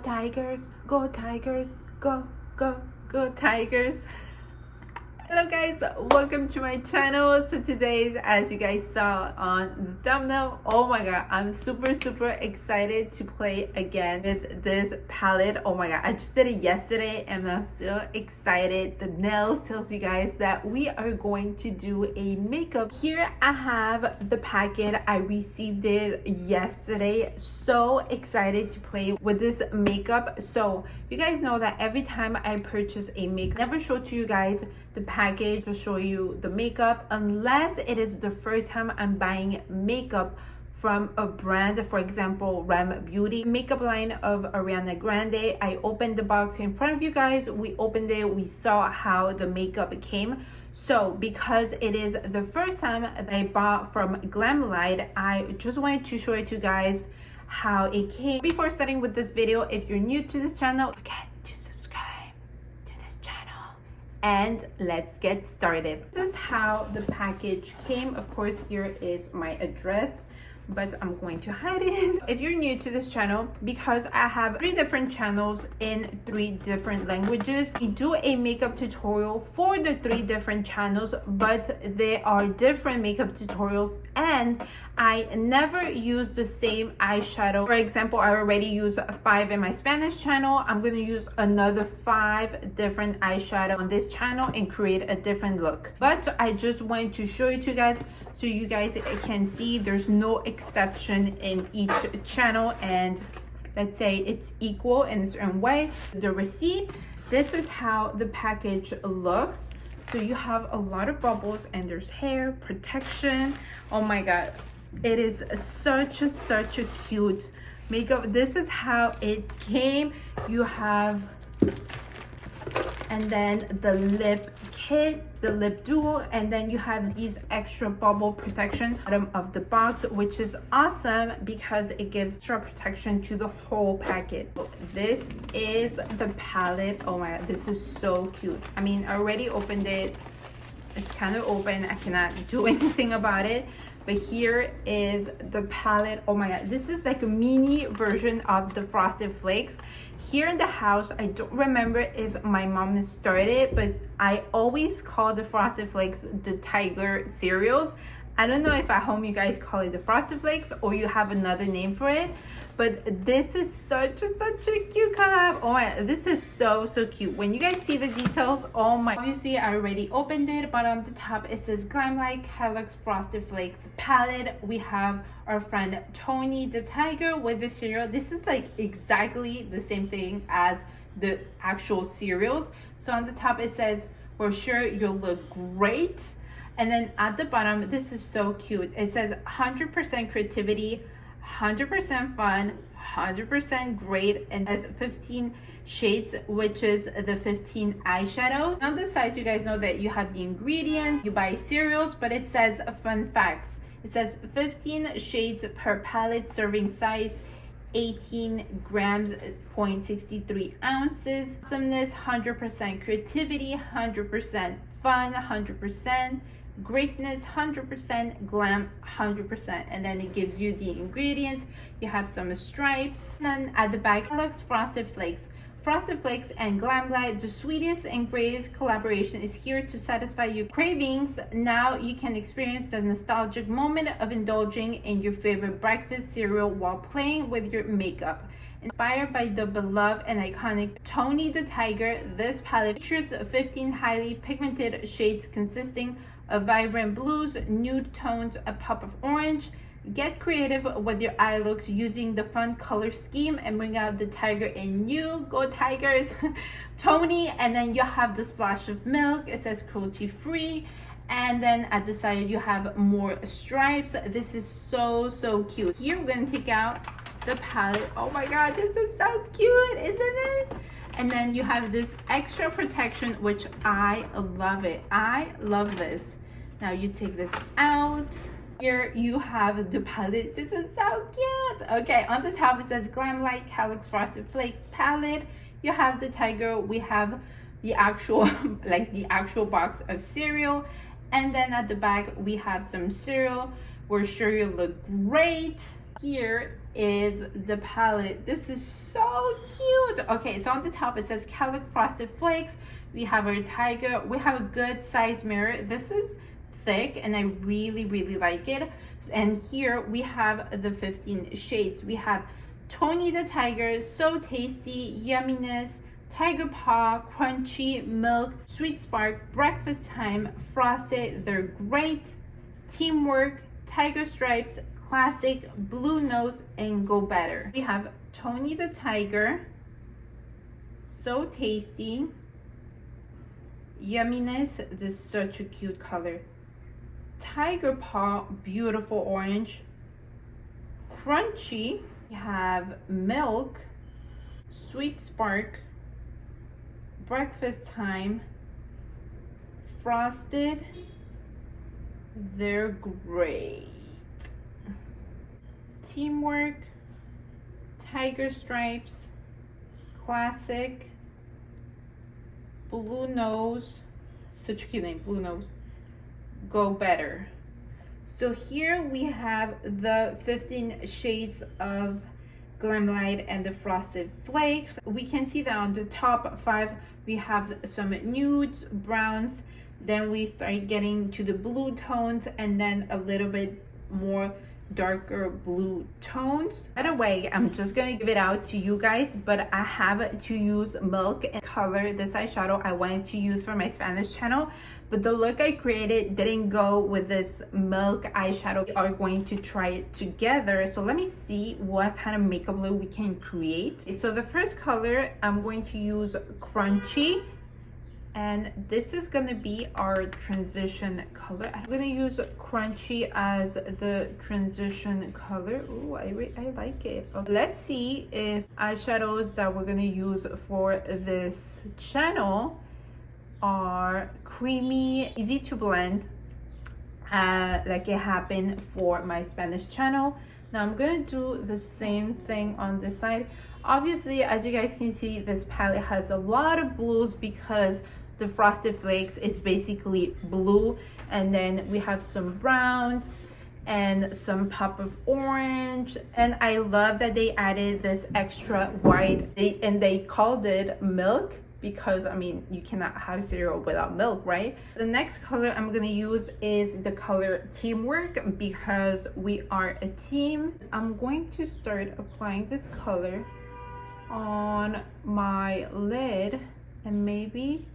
Tigers, go Tigers, go, go, go Tigers. Hello guys, welcome to my channel. So today, as you guys saw on the thumbnail, oh my god, I'm super excited to play again with this palette. Oh my god, I just did it yesterday and I'm so excited. The nails tells you guys that we are going to do a makeup. Here I have the packet. I received it yesterday. So excited to play with this makeup. So you guys know that every time I purchase a makeup, I never show to you guys the package to show you the makeup unless it is the first time I'm buying makeup from a brand. For example, Rem Beauty makeup line of Ariana Grande. I opened the box in front of you guys. We opened it, we saw how the makeup came. So because it is the first time that I bought from GLAMLITE, I just wanted to show it to you guys how it came. Before starting with this video, if you're new to this channel, forget to subscribe to this channel and let's get started. This is how the package came. Of course, here is my address, but I'm going to hide it. If you're new to this channel, because I have 3 different channels in 3 different languages, we do a makeup tutorial for the 3 different channels, but they are different makeup tutorials and I never use the same eyeshadow. For example, I already use 5 in my Spanish channel. I'm going to use another 5 different eyeshadow on this channel and create a different look. But I just wanted to show it to you guys so you guys can see there's no exception in each channel, and let's say it's equal in a certain way. The receipt, this is how the package looks. So you have a lot of bubbles and there's hair protection. Oh my god, it is such a cute makeup. This is how it came. You have, and then the lip kit, the lip duo, and then you have these extra bubble protection bottom of the box, which is awesome because it gives extra protection to the whole packet. This is the palette. Oh my god, this is so cute. I mean, I already opened it. It's kind of open. I cannot do anything about it. But here is the palette. Oh my god, this is like a mini version of the Frosted Flakes. Here in the house, I don't remember if my mom started it, but I always call the Frosted Flakes the Tiger cereals. I don't know if at home you guys call it the Frosted Flakes or you have another name for it, but this is such a cute collab. Oh my, this is so cute. When you guys see the details, oh my, obviously I already opened it, but on the top it says GLAMLITE KELLOGGS Frosted Flakes palette. We have our friend Tony the Tiger with the cereal. This is like exactly the same thing as the actual cereals. So on the top it says, "For sure you'll look great." And then at the bottom, this is so cute. It says 100% creativity, 100% fun, 100% great, and has 15 shades, which is the 15 eyeshadows. On the sides, you guys know that you have the ingredients. You buy cereals, but it says fun facts. It says 15 shades per palette, serving size 18 grams, 0.63 ounces. Awesomeness, 100% creativity, 100% fun, 100% greatness, 100% glam, 100%. And then it gives you the ingredients. You have some stripes. And then at the back, Kellogg's Frosted Flakes. Frosted Flakes and GLAMLITE, the sweetest and greatest collaboration, is here to satisfy your cravings. Now you can experience the nostalgic moment of indulging in your favorite breakfast cereal while playing with your makeup. Inspired by the beloved and iconic Tony the Tiger, this palette features 15 highly pigmented shades consisting of vibrant blues, nude tones, a pop of orange. Get creative with your eye looks using the fun color scheme and bring out the tiger in you. Go Tigers! Tony, and then you have the splash of milk. It says cruelty free. And then at the side you have more stripes. This is so cute. Here we're gonna take out the palette. Oh my god, this is so cute, isn't it? And then you have this extra protection, which I love it. I love this. Now you take this out. Here you have the palette. This is so cute. Okay, on the top it says GLAMLITE KELLOGGS Frosted Flakes palette. You have the tiger. We have the actual like the actual box of cereal, and then at the back we have some cereal. We're sure you look great. Here is the palette. This is so cute. cute. Okay, so on the top it says Kellogg Frosted Flakes. We have our tiger. We have a good size mirror. This is thick and I really like it. And here we have the 15 shades. We have Tony the Tiger, So Tasty, Yumminess, Tiger Paw, Crunchy, Milk, Sweet Spark, Breakfast Time, Frosted, They're Great, Teamwork, Tiger Stripes, Classic, Blue Nose, and Go Better. We have Tony the Tiger, So Tasty, Yumminess, this is such a cute color, Tiger Paw, beautiful orange, Crunchy, we have Milk, Sweet Spark, Breakfast Time, Frosted, They're Great, Teamwork, Tiger Stripes, Classic, Blue Nose, such a cute name, Blue Nose, Go Better. So here we have the 15 shades of GLAMLITE and the Frosted Flakes. We can see that on the top 5 we have some nudes, browns, then we start getting to the blue tones, and then a little bit more darker blue tones. By the way, I'm just gonna give it out to you guys, but I have to use Milk and color this eyeshadow I wanted to use for my Spanish channel, but the look I created didn't go with this Milk eyeshadow. We are going to try it together, so let me see what kind of makeup look we can create. So the first color, I'm going to use Crunchy, and this is gonna be our transition color. I'm gonna use Crunchy as the transition color. Ooh, I like it. Okay. Let's see if eyeshadows that we're gonna use for this channel are creamy, easy to blend, like it happened for my Spanish channel. Now I'm gonna do the same thing on this side. Obviously, as you guys can see, this palette has a lot of blues because the Frosted Flakes is basically blue, and then we have some browns and some pop of orange, and I love that they added this extra white, and they called it Milk because I mean you cannot have cereal without milk, right? The next color I'm gonna use is the color Teamwork because we are a team. I'm going to start applying this color on my lid and maybe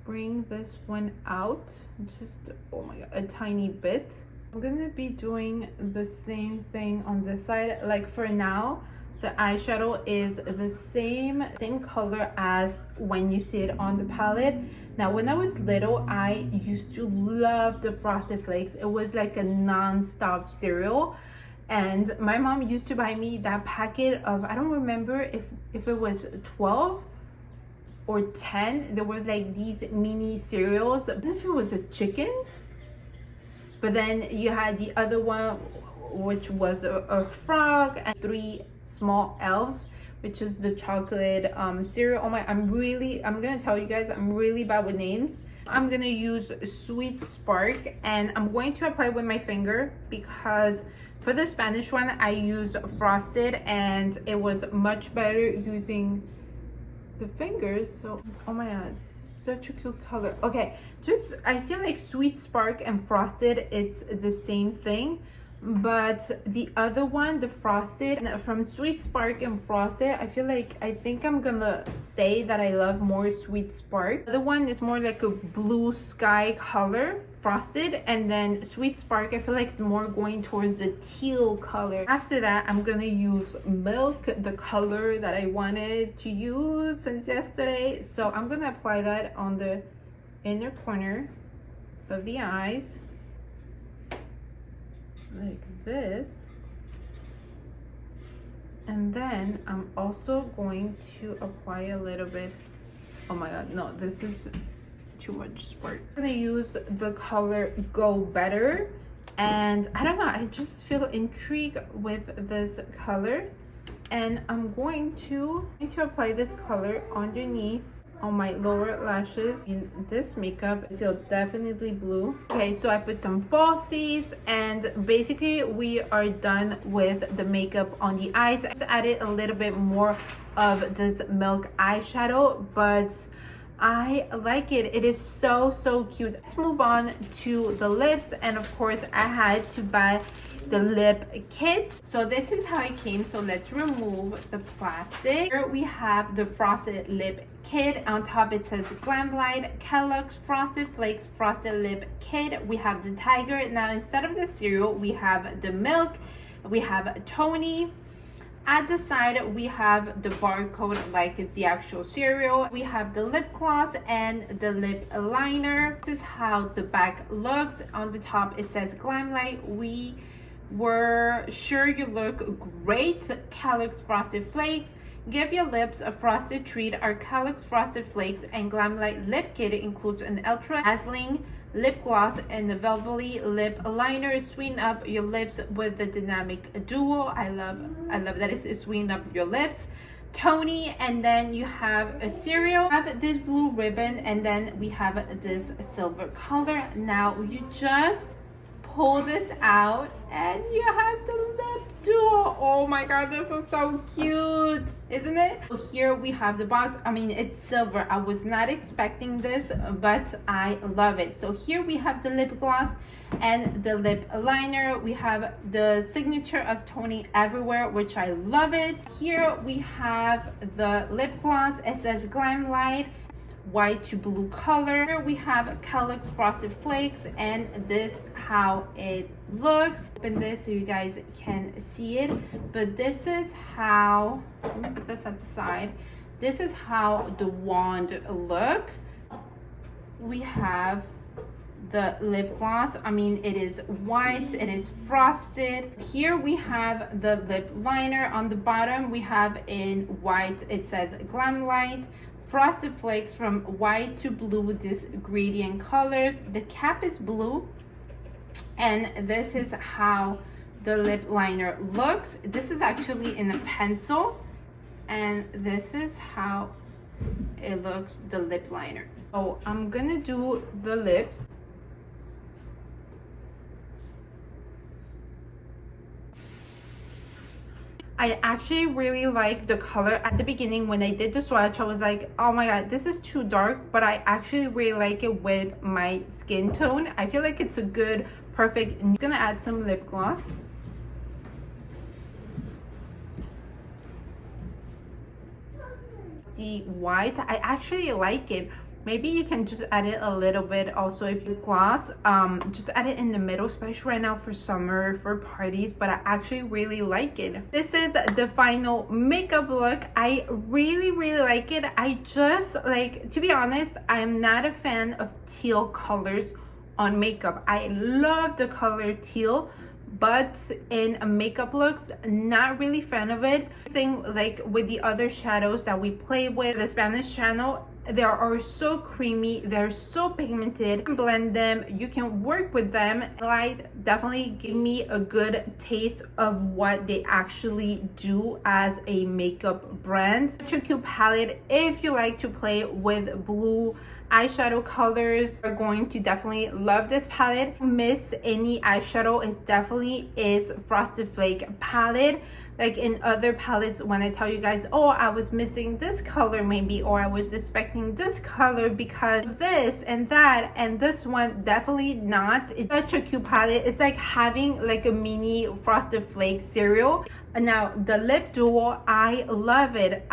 bring this one out just, oh my god, a tiny bit. I'm gonna be doing the same thing on this side. Like for now, the eyeshadow is the same color as when you see it on the palette. Now when I was little, I used to love the Frosted Flakes. It was like a non-stop cereal, and my mom used to buy me that packet of, I don't remember if it was 12 or 10. There was like these mini cereals. I don't know if it was a chicken, but then you had the other one which was a frog, and 3 small elves, which is the chocolate cereal. Oh my, I'm gonna tell you guys, I'm really bad with names. I'm gonna use Sweet Spark, and I'm going to apply with my finger because for the Spanish one I used Frosted and it was much better using the fingers. So oh my god, this is such a cute color. Okay, just I feel like Sweet Spark and Frosted, it's the same thing, but the other one, the Frosted, from Sweet Spark and Frosted, I think I'm gonna say that I love more Sweet Spark. The other one is more like a blue sky color, Frosted, and then Sweet Spark I feel like it's more going towards the teal color. After that, I'm gonna use Milk, the color that I wanted to use since yesterday. So I'm gonna apply that on the inner corner of the eyes like this, and then I'm also going to apply a little bit, oh my god, no, this is too much spark. I'm gonna use the color Go Better, and I don't know, I just feel intrigued with this color, and I'm going to apply this color underneath on my lower lashes. In this makeup, I feel definitely blue. Okay, so I put some falsies, and basically we are done with the makeup on the eyes. I just added a little bit more of this milk eyeshadow, but I like it. It is so cute. Let's move on to the lips, and of course I had to buy the lip kit. So this is how it came. So let's remove the plastic. Here we have the frosted lip kit. On top it says GLAMLITE KELLOGGS Frosted Flakes Frosted Lip Kit. We have the tiger. Now instead of the cereal, we have the milk. We have Tony. At the side, we have the barcode like it's the actual cereal. We have the lip gloss and the lip liner. This is how the back looks. On the top, it says GLAMLITE. We were sure you look great. KELLOGGS Frosted Flakes. Give your lips a frosted treat. Our KELLOGGS Frosted Flakes and GLAMLITE lip kit includes an ultra dazzling lip gloss and a velvety lip liner. Sweeten up your lips with the dynamic duo. I love that it's sweeten up your lips. Tony, and then you have a cereal. We have this blue ribbon, and then we have this silver color. Now you just pull this out and you have the lip duo. Oh my god, this is so cute, isn't it? So here we have the box. I mean, it's silver. I was not expecting this, but I love it. So here we have the lip gloss and the lip liner. We have the signature of Tony everywhere, which I love it. Here we have the lip gloss. It says GLAMLITE white to blue color. Here we have KELLOGGS Frosted Flakes, and this how it looks. Open this so you guys can see it, but this is how, let me put this at the side. This is how the wand look. We have the lip gloss. I mean, it is white, it is frosted. Here we have the lip liner. On the bottom we have in white, it says GLAMLITE Frosted Flakes from white to blue, this gradient colors. The cap is blue, and this is how the lip liner looks. This is actually in a pencil, and this is how it looks, the lip liner. So I'm gonna do the lips. I actually really like the color. At the beginning when I did the swatch, I was like, oh my god, this is too dark, but I actually really like it with my skin tone. I feel like it's a good, perfect. I'm gonna add some lip gloss. See, white, I actually like it. Maybe you can just add it a little bit also if you gloss. Just add it in the middle, especially right now for summer, for parties, but I actually really like it. This is the final makeup look. I really like it. I just like, to be honest, I'm not a fan of teal colors on makeup. I love the color teal, but in makeup looks, not really fan of it. I think like with the other shadows that we play with, the Spanish channel, they are so creamy, they're so pigmented. You can blend them, you can work with them. Light definitely give me a good taste of what they actually do as a makeup brand. Such a cute palette. If you like to play with blue eyeshadow colors, you're going to definitely love this palette. Miss any eyeshadow, it definitely is Frosted Flake palette. Like in other palettes, when I tell you guys, oh, I was missing this color maybe, or I was expecting this color because of this and that, and this one definitely not. It's such a cute palette. It's like having like a mini Frosted Flake cereal. Now the lip duo, I love it.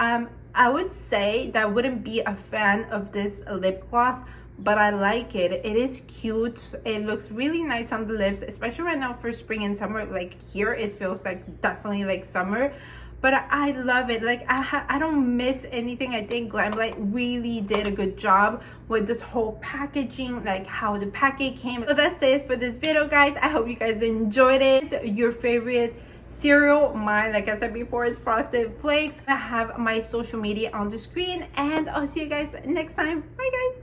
I would say that I wouldn't be a fan of this lip gloss, but I like it. It is cute. It looks really nice on the lips, especially right now for spring and summer. Like here, it feels like definitely like summer, but I love it. Like I don't miss anything. I think GLAMLITE really did a good job with this whole packaging, like how the package came. So that's it for this video, guys. I hope you guys enjoyed it. Your favorite cereal, mine, like I said before, is Frosted Flakes. I have my social media on the screen, and I'll see you guys next time. Bye guys.